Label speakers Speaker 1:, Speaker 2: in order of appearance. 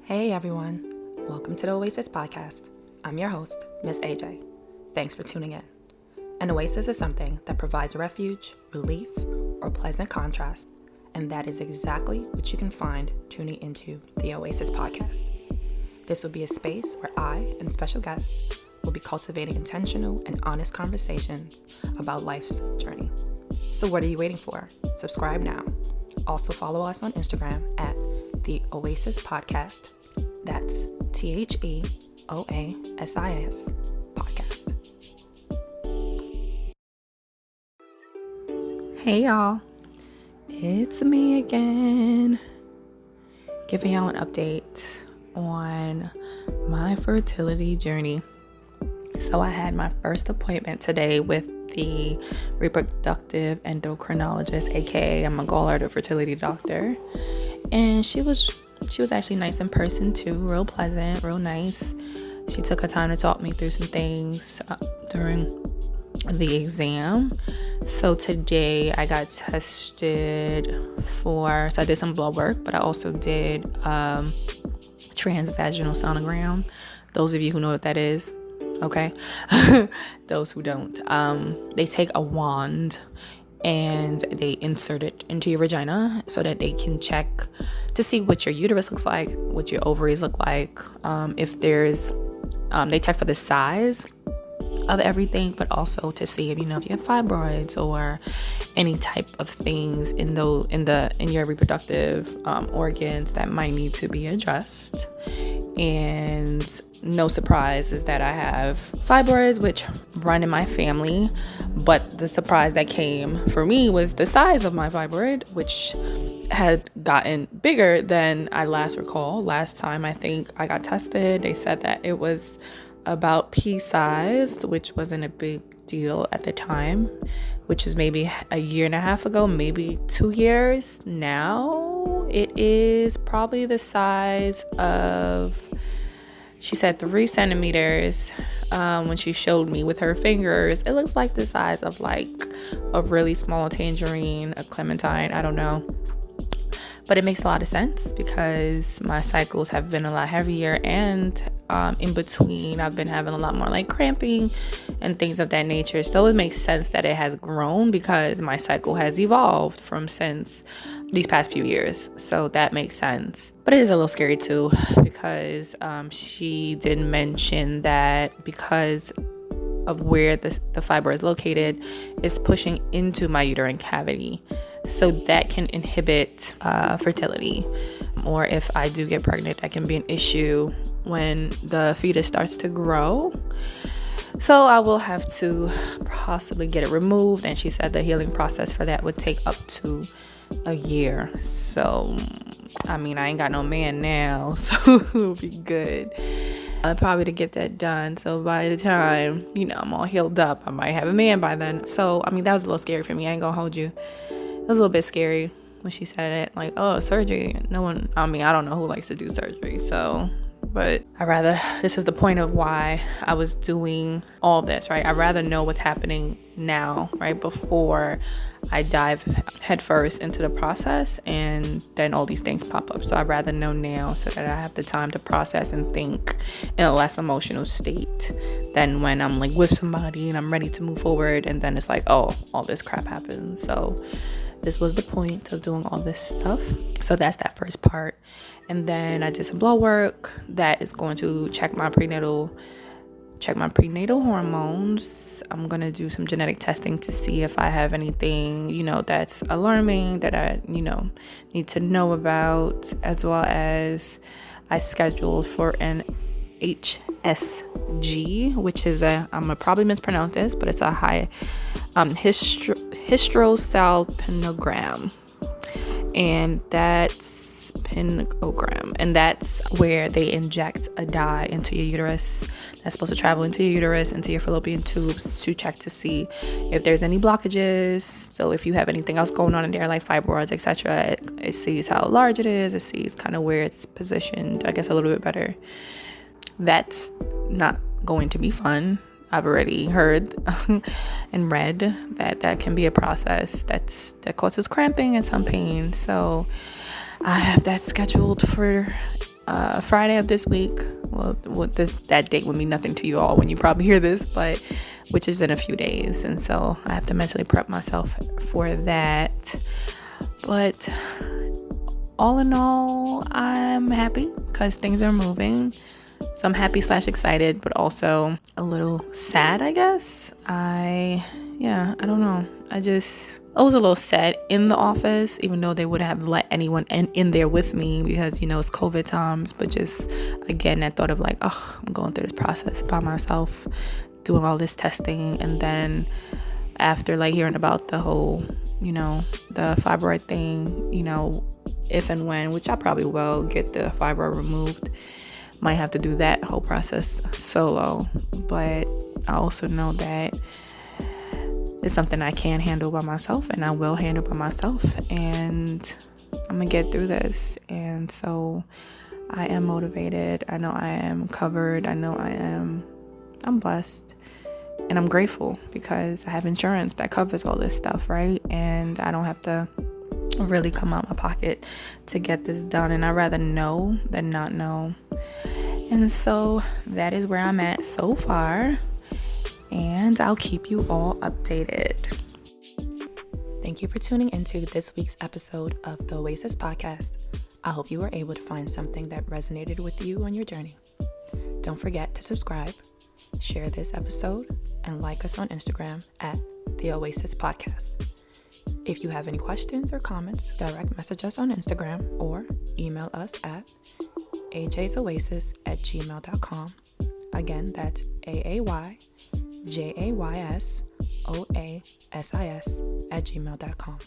Speaker 1: Hey everyone, welcome to the Oasis podcast. I'm your host, Miss AJ. Thanks for tuning in. An oasis is something that provides refuge, relief, or pleasant contrast, and that is exactly what you can find tuning into the Oasis podcast. This will be a space where I and special guests will be cultivating intentional and honest conversations about life's journey. So what are you waiting for? Subscribe now. Also follow us on Instagram at the Oasis Podcast. That's THEOASIS Podcast. Hey y'all, it's me again, giving y'all an update on my fertility journey. So I had my first appointment today with the reproductive endocrinologist, aka I'm gonna call her the fertility doctor, and she was actually nice in person too, real pleasant, real nice. She took her time to talk me through some things during the exam. So today I got tested so I did some blood work, but I also did transvaginal sonogram. Those of you who know what that is, okay? Those who don't, they take a wand and they insert it into your vagina so that they can check to see what your uterus looks like, what your ovaries look like. If there's, they check for the size of everything, but also to see if you have fibroids or any type of things in your reproductive organs that might need to be addressed. And no surprise is that I have fibroids, which run in my family. But the surprise that came for me was the size of my fibroid, which had gotten bigger than I last recall. Last time I think I got tested, they said that it was about pea-sized, which wasn't a big deal at the time, which is maybe a year and a half ago, maybe 2 years. Now it is probably the size of, she said 3 centimeters. When she showed me with her fingers, it looks like the size of like a really small tangerine, a clementine, I don't know. But it makes a lot of sense because my cycles have been a lot heavier, and in between I've been having a lot more like cramping and things of that nature. So it makes sense that it has grown because my cycle has evolved from since these past few years. So that makes sense. But it is a little scary too because she did mention that because of where the fibroid is located, is pushing into my uterine cavity. So that can inhibit fertility. Or if I do get pregnant, that can be an issue when the fetus starts to grow. So I will have to possibly get it removed. And she said the healing process for that would take up to a year. So, I mean, I ain't got no man now, so it'll be good. Probably to get that done. So by the time, I'm all healed up, I might have a man by then. So, I mean, that was a little scary for me. I ain't gonna hold you. It was a little bit scary when she said it. Like, oh, surgery. I don't know who likes to do surgery. So, but this is the point of why I was doing all this, right? I'd rather know what's happening now, right? Before I dive headfirst into the process and then all these things pop up. So I'd rather know now so that I have the time to process and think in a less emotional state than when I'm like with somebody and I'm ready to move forward and then it's like, oh, all this crap happens. So this was the point of doing all this stuff. So that's that first part. And then I did some blood work that is going to check my prenatal hormones. I'm going to do some genetic testing to see if I have anything, that's alarming that I, need to know about, as well as I scheduled for an HSG, which is I'm going to probably mispronounce this, but it's a high hysterosalpingogram. And that's where they inject a dye into your uterus that's supposed to travel into your uterus, into your fallopian tubes, to check to see if there's any blockages. So if you have anything else going on in there, like fibroids, etc., it sees how large it is. It sees kind of where it's positioned, I guess, a little bit better. That's not going to be fun. I've already heard and read that can be a process that causes cramping and some pain. So I have that scheduled for Friday of this week. Well, that date would mean nothing to you all when you probably hear this, but which is in a few days. And so I have to mentally prep myself for that. But all in all, I'm happy because things are moving. So I'm happy / excited, but also a little sad, I guess. I don't know. I was a little sad in the office, even though they wouldn't have let anyone in there with me because, it's COVID times. But just, again, that thought of like, oh, I'm going through this process by myself, doing all this testing. And then after like hearing about the whole, the fibroid thing, if and when, which I probably will get the fibroid removed, might have to do that whole process solo. But I also know that it's something I can handle by myself, and I will handle by myself, and I'm gonna get through this. And so I am motivated. I know I am covered. I know I'm blessed, and I'm grateful because I have insurance that covers all this stuff, right? And I don't have to really come out my pocket to get this done, and I'd rather know than not know. And so that is where I'm at so far, and I'll keep you all updated. Thank you for tuning into this week's episode of the Oasis podcast. I hope you were able to find something that resonated with you on your journey. Don't forget to subscribe, share this episode, and like us on Instagram at the Oasis podcast. If you have any questions or comments, direct message us on Instagram or email us at ajaysoasis@gmail.com. Again, that's AAYJAYSOASIS@gmail.com.